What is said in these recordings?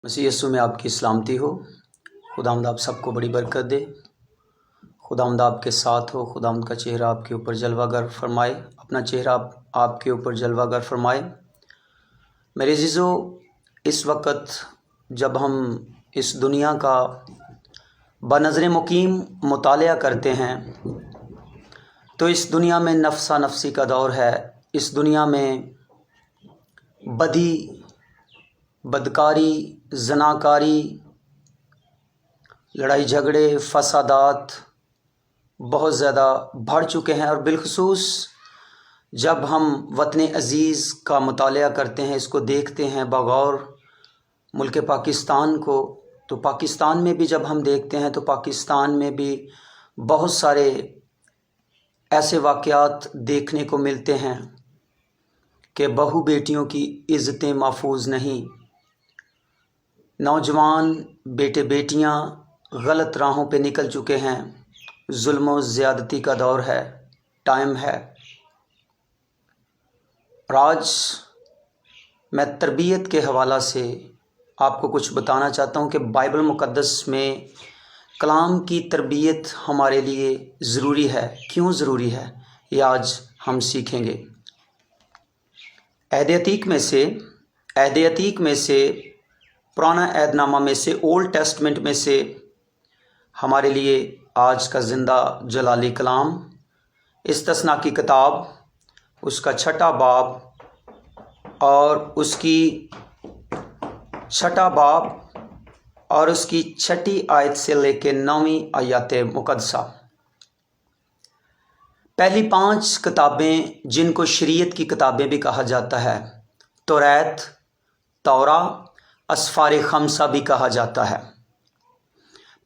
मसीह यीशु में आपकी सलामती हो। खुदावंद आप सबको बड़ी बरकत दे। खुदावंद आपके साथ हो। खुदावंद का चेहरा आपके ऊपर जलवागर फरमाए, अपना चेहरा आपके ऊपर जलवागर फरमाए। मेरे अज़ीज़ों, इस वक्त जब हम इस दुनिया का बनज़र मुकीम मुतालिया करते हैं तो इस दुनिया में नफ्सा नफसी का दौर है। इस दुनिया में बदी, बदकारी, ज़नाकारी, लड़ाई झगड़े, फसादात बहुत ज़्यादा बढ़ चुके हैं। और बिलखुसूस जब हम वतन अज़ीज़ का मुतालिया करते हैं, इसको देखते हैं बगौर मुल्क पाकिस्तान को, तो पाकिस्तान में भी जब हम देखते हैं तो पाकिस्तान में भी बहुत सारे ऐसे वाक़यात देखने को मिलते हैं कि बहू बेटियों की इज़्ज़तें महफूज नहीं। नौजवान बेटे बेटियां गलत राहों पे निकल चुके हैं। जुल्म और ज़्यादती का दौर है, टाइम है। और आज मैं तरबियत के हवाला से आपको कुछ बताना चाहता हूं कि बाइबल मुक़द्दस में कलाम की तरबियत हमारे लिए ज़रूरी है। क्यों ज़रूरी है, ये आज हम सीखेंगे। अहद अतीक में से पुराना अहदनामा में से, ओल्ड टेस्टमेंट में से हमारे लिए आज का ज़िंदा जलाली कलाम इस्तिस्ना की किताब, उसका 6 बाब और उसकी 6 आयत से लेकर 9वीं आयत मुक़द्दसा। पहली 5 किताबें जिनको शरीयत की किताबें भी कहा जाता है, तौरात, तौरा, असफार खमसा भी कहा जाता है।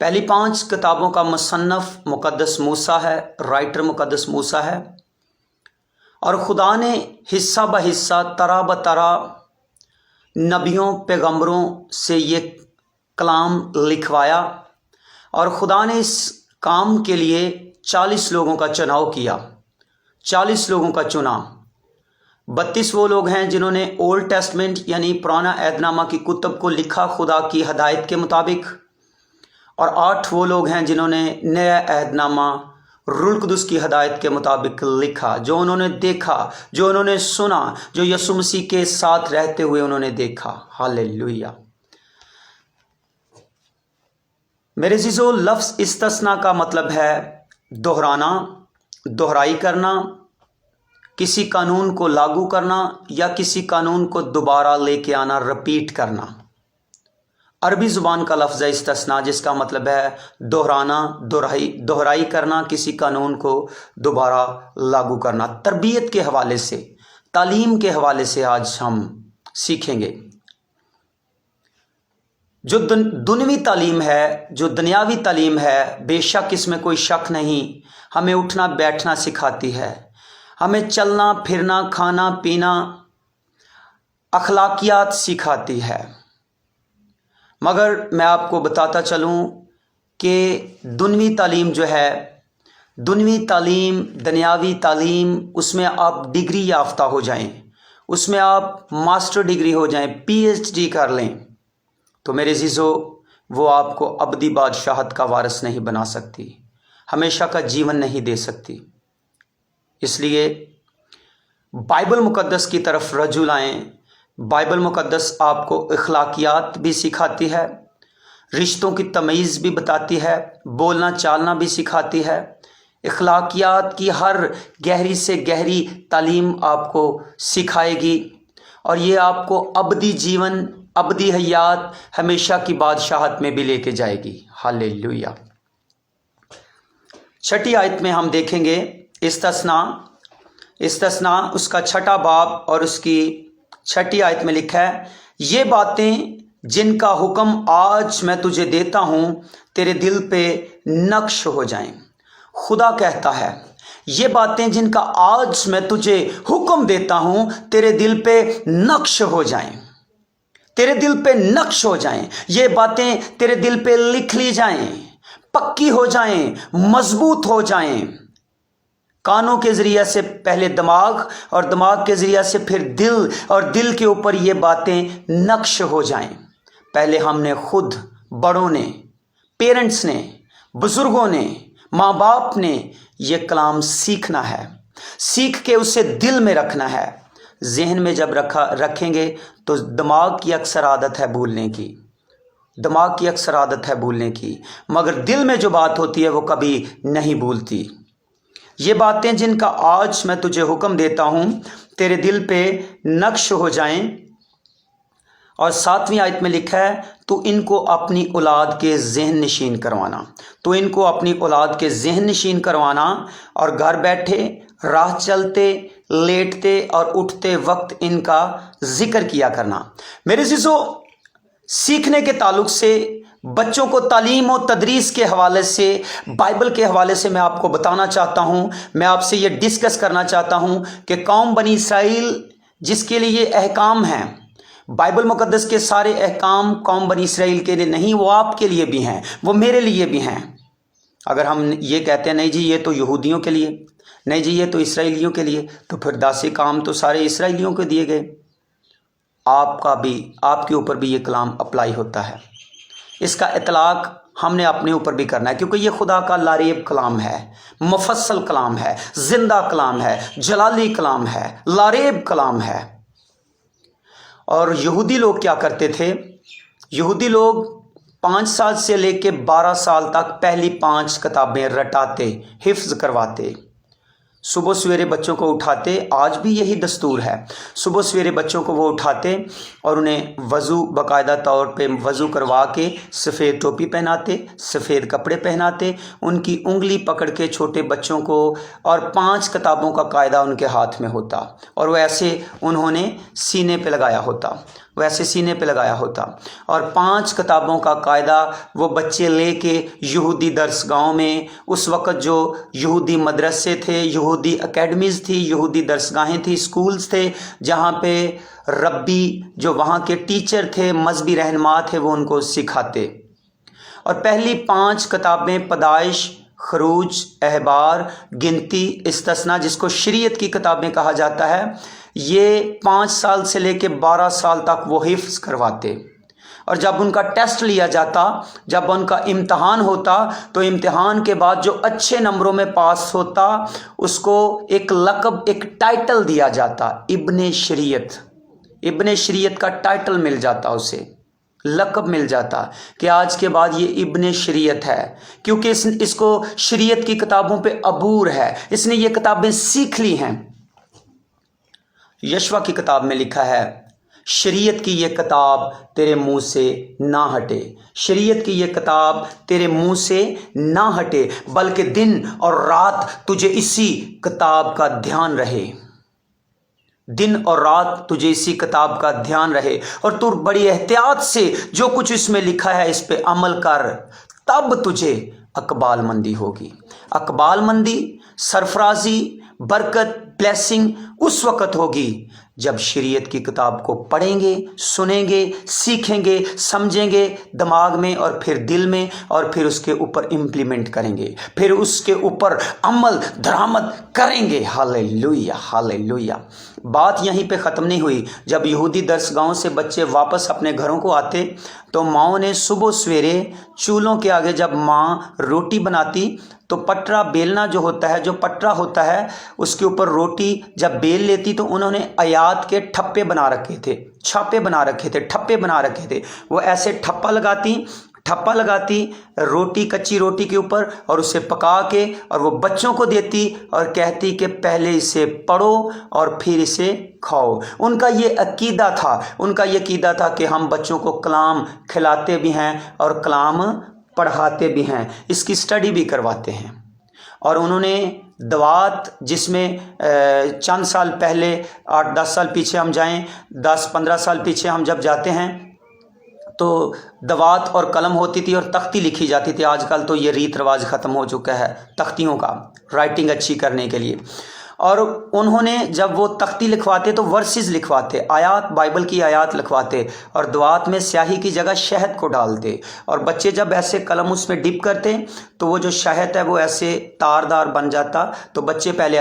पहली 5 किताबों का मुसन्नफ़ मुक़द्दस मूसा है, राइटर मुक़द्दस मूसा है। और खुदा ने हिस्सा ब हिस्सा, तरा ब तरा नबियों पैगंबरों से ये कलाम लिखवाया। और खुदा ने इस काम के लिए 40 लोगों का चुनाव किया, 40 लोगों का चुना। 32 वो लोग हैं जिन्होंने ओल्ड टेस्टमेंट यानी पुराना अहदनामा की कुतुब को लिखा खुदा की हदायत के मुताबिक। और 8 वो लोग हैं जिन्होंने नया अहदनामा रूह कुदुस की हदायत के मुताबिक लिखा, जो उन्होंने देखा, जो उन्होंने सुना, जो यीशु मसीह के साथ रहते हुए उन्होंने देखा। हालेलुया। मेरे अज़ीज़ों, लफ्ज़ इस्तिस्ना का मतलब है दोहराना, दोहराई करना, किसी कानून को लागू करना या किसी कानून को दोबारा लेके आना, रिपीट करना। अरबी ज़ुबान का लफ्ज़ है इस्तिस्ना, जिसका मतलब है दोहराना, दोहराई करना, किसी कानून को दोबारा लागू करना। तरबियत के हवाले से, तालीम के हवाले से आज हम सीखेंगे। जो दुनियावी तालीम है, जो दुनियावी तालीम है, बेशक इसमें कोई शक नहीं, हमें उठना बैठना सिखाती है, हमें चलना फिरना, खाना पीना, अखलाकियात सिखाती है। मगर मैं आपको बताता चलूँ कि दुनियावी तालीम जो है, दुनियावी तालीम, दुनियावी तालीम, उसमें आप डिग्री याफ्ता हो जाएं, उसमें आप मास्टर डिग्री हो जाएं, PhD कर लें, तो मेरे अज़ीज़ों वो आपको अबदी बादशाहत का वारिस नहीं बना सकती, हमेशा का जीवन नहीं दे सकती। इसलिए बाइबल मुक़द्दस की तरफ रजू आएँ। बाइबल मुक़द्दस आपको अखलाकियात भी सिखाती है, रिश्तों की तमीज़ भी बताती है, बोलना चालना भी सिखाती है। अखलाकियात की हर गहरी से गहरी तालीम आपको सिखाएगी और ये आपको अबदी जीवन, अबदी हयात, हमेशा की बादशाहत में भी लेके जाएगी। हालेलुया। 6 आयत में हम देखेंगे इस्तिस्ना उसका 6 बाब और उसकी 6 आयत में लिखा है, ये बातें जिनका हुक्म आज मैं तुझे देता हूं तेरे दिल पे नक्श हो जाएं। खुदा कहता है, ये बातें जिनका आज मैं तुझे हुक्म देता हूं तेरे दिल पे नक्श हो जाएं, तेरे दिल पे नक्श हो जाएं। ये बातें तेरे दिल पे लिख ली जाएं, पक्की हो जाएं, मजबूत हो जाएं। कानों के ज़रिए से पहले दिमाग और दिमाग के ज़रिए से फिर दिल और दिल के ऊपर ये बातें नक्श हो जाएं। पहले हमने खुद, बड़ों ने, पेरेंट्स ने, बुजुर्गों ने, माँ बाप ने ये कलाम सीखना है, सीख के उसे दिल में रखना है। जहन में जब रखेंगे तो दिमाग की अक्सर आदत है भूलने की, दिमाग की अक्सर आदत है भूलने की, मगर दिल में जो बात होती है वो कभी नहीं भूलती। ये बातें जिनका आज मैं तुझे हुक्म देता हूँ तेरे दिल पे नक्श हो जाएं। और 7वीं आयत में लिखा है, तो इनको अपनी औलाद के जहन नशीन करवाना, तो इनको अपनी औलाद के जहन नशीन करवाना, और घर बैठे, राह चलते, लेटते और उठते वक्त इनका जिक्र किया करना। मेरे अज़ीज़ों, सीखने के ताल्लुक से, बच्चों को तालीम और तदरीस के हवाले से, बाइबल के हवाले से मैं आपको बताना चाहता हूँ, मैं आपसे ये डिस्कस करना चाहता हूँ कि कौम बनी इसराइल जिसके लिए अहकाम हैं, बाइबल मुकद्दस के सारे अहकाम कौम बनी इसराइल के लिए नहीं, वो आपके लिए भी हैं, वो मेरे लिए भी हैं। अगर हम ये कहते हैं नहीं जी ये तो यहूदियों के लिए, नहीं जी ये तो इसराइलियों के लिए, तो फिर 10 काम तो सारे इसराइलियों को दिए गए। आपका भी, आपके ऊपर भी ये कलाम अप्लाई होता है। इसका इतलाक हमने अपने ऊपर भी करना है, क्योंकि ये खुदा का लारेब कलाम है, मुफस्सल कलाम है, जिंदा कलाम है, जलाली कलाम है, लारेब कलाम है। और यहूदी लोग क्या करते थे? यहूदी लोग 5 साल से लेके 12 साल तक पहली 5 किताबें रटाते, हिफ्ज करवाते। सुबह सवेरे बच्चों को उठाते, आज भी यही दस्तूर है, सुबह सवेरे बच्चों को वो उठाते और उन्हें वज़ू, बाकायदा तौर पे वज़ू करवा के सफ़ेद टोपी पहनाते, सफ़ेद कपड़े पहनाते, उनकी उंगली पकड़ के छोटे बच्चों को, और 5 किताबों का कायदा उनके हाथ में होता, और वैसे उन्होंने सीने पे लगाया होता, वैसे सीने पे लगाया होता, और 5 किताबों का कायदा वो बच्चे लेके यहूदी दरसगाहों में, उस वक़्त जो यहूदी मदरसे थे, यहूदी एकेडमीज़ थी, यहूदी दरसगाहें थी, स्कूल्स थे, जहाँ पे रब्बी जो वहाँ के टीचर थे, मजहबी रहनुमा थे, वो उनको सिखाते। और पहली 5 किताबें पैदाइश, खरूज, अहबार, गिनती, इस्तिस्ना, जिसको शरीयत की किताबें कहा जाता है, ये 5 साल से लेके 12 साल तक वो हिफ्ज करवाते। और जब उनका टेस्ट लिया जाता, जब उनका इम्तहान होता, तो इम्तहान के बाद जो अच्छे नंबरों में पास होता उसको एक लक़ब, एक टाइटल दिया जाता, इब्ने शरीयत। इब्ने शरीयत का टाइटल मिल जाता, उसे लक़ब मिल जाता कि आज के बाद ये इब्ने शरीयत है, क्योंकि इसको शरीयत की किताबों पे अबूर है, इसने ये किताबें सीख ली हैं। यशवा की किताब में लिखा है, शरीयत की ये किताब तेरे मुंह से ना हटे, शरीयत की ये किताब तेरे मुंह से ना हटे, बल्कि दिन और रात तुझे इसी किताब का ध्यान रहे, दिन और रात तुझे इसी किताब का ध्यान रहे, और तू बड़ी एहतियात से जो कुछ इसमें लिखा है इस पे अमल कर, तब तुझे अकबालमंदी होगी। अकबालमंदी, सरफराजी, बरकत, ब्लेसिंग उस वक़्त होगी जब शरीयत की किताब को पढ़ेंगे, सुनेंगे, सीखेंगे, समझेंगे दिमाग में और फिर दिल में, और फिर उसके ऊपर इम्प्लीमेंट करेंगे, फिर उसके ऊपर अमल दरामद करेंगे। Hallelujah, hallelujah. बात यहीं पे ख़त्म नहीं हुई। जब यहूदी दरसगाहों से बच्चे वापस अपने घरों को आते तो माँओं ने सुबह सवेरे चूल्हों के आगे जब माँ रोटी बनाती तो पटरा बेलना जो होता है, जो पटरा होता है, उसके ऊपर रोटी जब बेल लेती तो उन्होंने आयात के ठप्पे बना रखे थे, छापे बना रखे थे, ठप्पे बना रखे थे। वो ऐसे ठप्पा लगाती रोटी, कच्ची रोटी के ऊपर, और उसे पका के और वो बच्चों को देती और कहती कि पहले इसे पढ़ो और फिर इसे खाओ। उनका ये अकीदा था, उनका ये अकीदा था कि हम बच्चों को कलाम खिलाते भी हैं और कलाम पढ़ाते भी हैं, इसकी स्टडी भी करवाते हैं। और उन्होंने दवात, जिसमें चंद साल पहले 8-10 साल पीछे हम जाएं, 10-15 साल पीछे हम जब जाते हैं तो दवात और कलम होती थी और तख्ती लिखी जाती थी। आजकल तो ये रीत रिवाज ख़त्म हो चुका है तख्तियों का, राइटिंग अच्छी करने के लिए। और उन्होंने जब वो तख्ती लिखवाते तो वर्सेस लिखवाते, आयात, बाइबल की आयात लिखवाते, और दवात में स्याही की जगह शहद को डालते, और बच्चे जब ऐसे कलम उसमें डिप करते तो वो जो शहद है वो ऐसे तारदार बन जाता। तो बच्चे पहले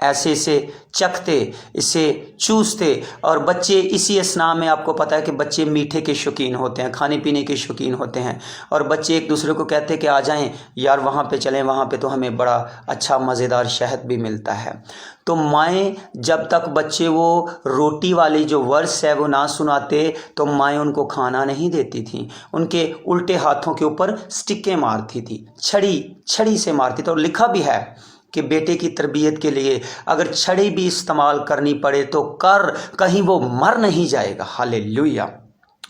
ऐसे इसे चखते, इसे चूसते। और बच्चे इसी असना में, आपको पता है कि बच्चे मीठे के शौकीन होते हैं, खाने पीने के शौकीन होते हैं, और बच्चे एक दूसरे को कहते हैं कि आ जाएं यार वहाँ पे चलें, वहाँ पे तो हमें बड़ा अच्छा मज़ेदार शहद भी मिलता है। तो माएँ जब तक बच्चे वो रोटी वाली जो वर्स है वो ना सुनाते तो माएँ उनको खाना नहीं देती थी, उनके उल्टे हाथों के ऊपर स्टिकें मारती थी, छड़ी से मारती थी। और लिखा भी है कि बेटे की तरबियत के लिए अगर छड़ी भी इस्तेमाल करनी पड़े तो कर, कहीं वो मर नहीं जाएगा। Hallelujah,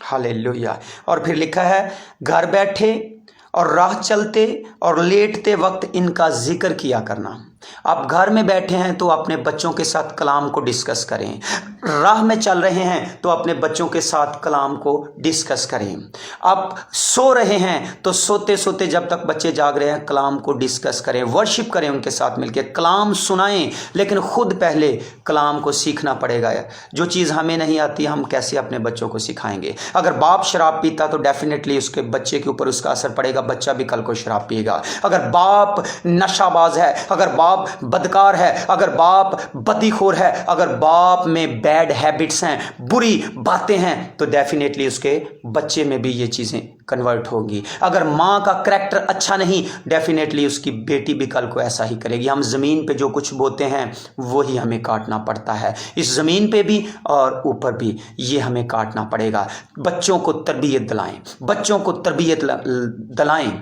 hallelujah. और फिर लिखा है, घर बैठे और राह चलते और लेटते वक्त इनका जिक्र किया करना। आप घर में बैठे हैं तो अपने बच्चों के साथ कलाम को डिस्कस करें, राह में चल रहे हैं तो अपने बच्चों के साथ कलाम को डिस्कस करें, आप सो रहे हैं तो सोते सोते जब तक बच्चे जाग रहे हैं कलाम को डिस्कस करें, वर्शिप करें उनके साथ मिलकर, कलाम सुनाएं। लेकिन खुद पहले कलाम को सीखना पड़ेगा। जो चीज़ हमें नहीं आती हम कैसे अपने बच्चों को सिखाएंगे? अगर बाप शराब पीता तो डेफिनेटली उसके बच्चे के ऊपर उसका असर पड़ेगा, बच्चा भी कल को शराब पिएगा। अगर बाप नशाबाज है, अगर बाप बदकार है, अगर बाप बदीखोर है, अगर बाप में बैड हैबिट्स हैं, बुरी बातें हैं, तो डेफिनेटली उसके बच्चे में भी ये चीज़ें कन्वर्ट होंगी। अगर माँ का करैक्टर अच्छा नहीं, डेफिनेटली उसकी बेटी भी कल को ऐसा ही करेगी। हम ज़मीन पे जो कुछ बोते हैं वही हमें काटना पड़ता है, इस ज़मीन पे भी और ऊपर भी ये हमें काटना पड़ेगा। बच्चों को तरबियत दिलाएं, बच्चों को तरबियत दिलाएं।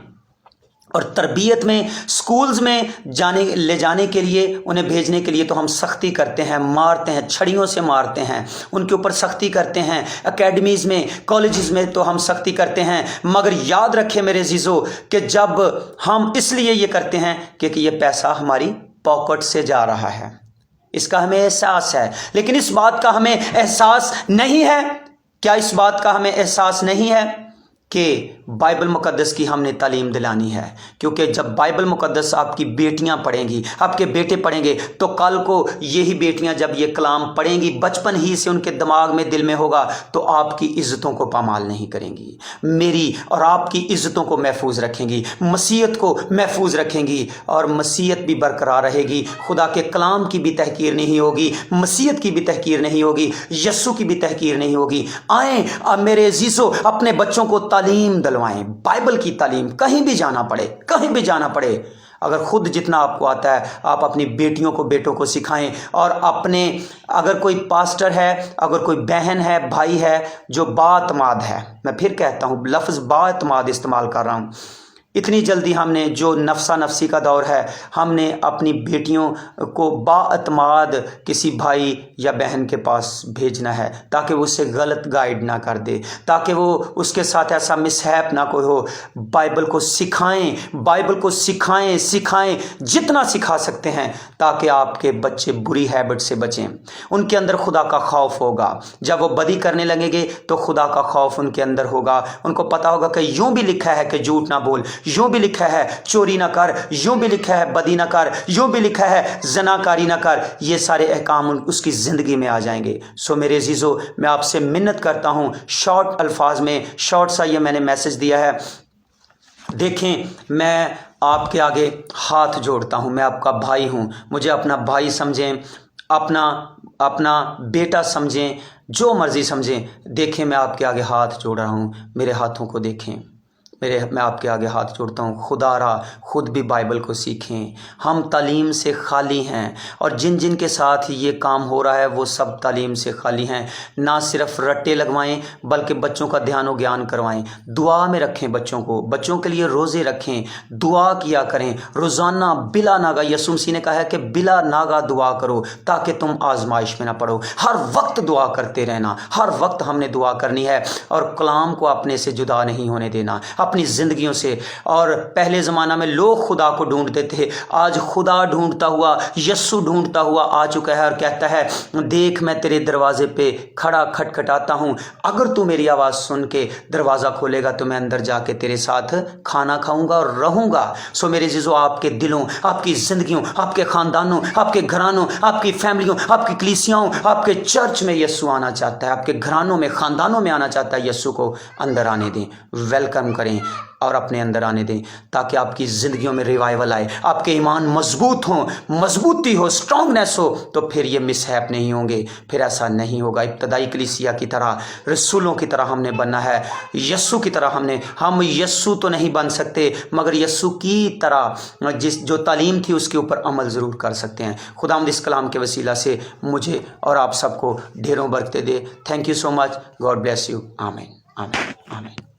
और तरबियत में स्कूल्स में ले जाने के लिए, उन्हें भेजने के लिए तो हम सख्ती करते हैं, मारते हैं, छड़ियों से मारते हैं, उनके ऊपर सख्ती करते हैं। एकेडमीज़ में, कॉलेजेस में तो हम सख्ती करते हैं। मगर याद रखें मेरे अजीज़ों कि जब हम इसलिए ये करते हैं क्योंकि ये पैसा हमारी पॉकेट से जा रहा है, इसका हमें एहसास है। लेकिन इस बात का हमें एहसास नहीं है, क्या इस बात का हमें एहसास नहीं है कि बाइबल मुकद्दस की हमने तालीम दिलानी है? क्योंकि जब बाइबल मुकद्दस आपकी बेटियां पढ़ेंगी, आपके बेटे पढ़ेंगे, तो कल को यही बेटियां जब ये कलाम पढ़ेंगी, बचपन ही से उनके दिमाग में, दिल में होगा, तो आपकी इज़्ज़तों को पामाल नहीं करेंगी, मेरी और आपकी इज़्ज़तों को महफूज रखेंगी, मसीहत को महफूज रखेंगी, और मसीहत भी बरकरार रहेगी। खुदा के कलाम की भी तहकीर नहीं होगी, मसीहत की भी तहकीर नहीं होगी, यस्सु की भी तहकीर नहीं होगी। आएँ अब मेरे अजीज़ों, अपने बच्चों को तालीम दिलवाएं, बाइबल की तालीम। कहीं भी जाना पड़े, कहीं भी जाना पड़े, अगर खुद जितना आपको आता है आप अपनी बेटियों को, बेटों को सिखाएं। और अपने, अगर कोई पास्टर है, अगर कोई बहन है, भाई है जो बातमाद है, मैं फिर कहता हूँ लफ्ज़ बातमाद इस्तेमाल कर रहा हूँ, इतनी जल्दी हमने, जो नफसा नफसी का दौर है, हमने अपनी बेटियों को बाअतमाद किसी भाई या बहन के पास भेजना है ताकि वो उससे गलत गाइड ना कर दे, ताकि वो उसके साथ ऐसा मिसहैप ना कोई हो। बाइबल को सिखाएं, बाइबल को सिखाएं, सिखाएं जितना सिखा सकते हैं, ताकि आपके बच्चे बुरी हैबिट से बचें। उनके अंदर खुदा का खौफ होगा। जब वो बदी करने लगेंगे तो खुदा का खौफ उनके अंदर होगा। उनको पता होगा कि यूं भी लिखा है कि झूठ ना बोल, यूं भी लिखा है चोरी ना कर, यूं भी लिखा है बदी ना कर, यूं भी लिखा है ज़नाकारी ना कर। ये सारे अहकाम उसकी ज़िंदगी में आ जाएंगे। सो मेरे अजीज़ों, मैं आपसे मिन्नत करता हूँ, शॉर्ट अल्फाज में, शॉर्ट सा ये मैंने मैसेज दिया है। देखें, मैं आपके आगे हाथ जोड़ता हूँ, मैं आपका भाई हूँ, मुझे अपना भाई समझें, अपना बेटा समझें, जो मर्ज़ी समझें। देखें, मैं आपके आगे हाथ जोड़ रहा हूँ, मेरे हाथों को देखें, मैं आपके आगे हाथ जोड़ता हूँ। खुदारा खुद भी बाइबल को सीखें। हम तालीम से खाली हैं, और जिन जिन के साथ ये काम हो रहा है वो सब तालीम से खाली हैं। ना सिर्फ रट्टे लगवाएं बल्कि बच्चों का ध्यान और ज्ञान करवाएं। दुआ में रखें बच्चों को, बच्चों के लिए रोज़े रखें, दुआ किया करें रोज़ाना बिला नागा। यीशु मसीह ने कहा है कि बिला नागा दुआ करो ताकि तुम आजमाइश में ना पड़ो। हर वक्त दुआ करते रहना, हर वक्त हमने दुआ करनी है, और कलाम को अपने से जुदा नहीं होने देना अपनी ज़िंदगियों से। और पहले ज़माना में लोग खुदा को ढूंढते थे, आज खुदा ढूंढता हुआ, यस्सु ढूंढता हुआ आ चुका है और कहता है, देख मैं तेरे दरवाजे पे खड़ा खटखटाता हूँ, अगर तू मेरी आवाज़ सुन के दरवाज़ा खोलेगा तो मैं अंदर जाके तेरे साथ खाना खाऊंगा और रहूँगा। सो मेरे जीजो, आपके दिलों, आपकी ज़िंदगियों, आपके ख़ानदानों, आपके घरानों, आपकी फैमिलियों, आपकी कलीसियाओं, आपके चर्च में यस्सु आना चाहता है, आपके घरानों में, ख़ानदानों में आना चाहता है। यस्सु को अंदर आने दें, वेलकम करें, اور اپنے اندر آنے دیں تاکہ آپ کی زندگیوں میں ریوائول آئے، آپ کے ایمان مضبوط ہوں، مضبوطی ہو، اسٹرانگنیس ہو، تو پھر یہ مس ہیپ نہیں ہوں گے، پھر ایسا نہیں ہوگا۔ ابتدائی کلیسیا کی طرح، رسولوں کی طرح ہم نے بننا ہے، یسوع کی طرح ہم یسوع تو نہیں بن سکتے مگر یسوع کی طرح جو تعلیم تھی اس کے اوپر عمل ضرور کر سکتے ہیں۔ خداوند اس کلام کے وسیلہ سے مجھے اور آپ سب کو ڈھیروں برکتیں دے۔ Thank you so much, God bless you, آمین آمین آمین۔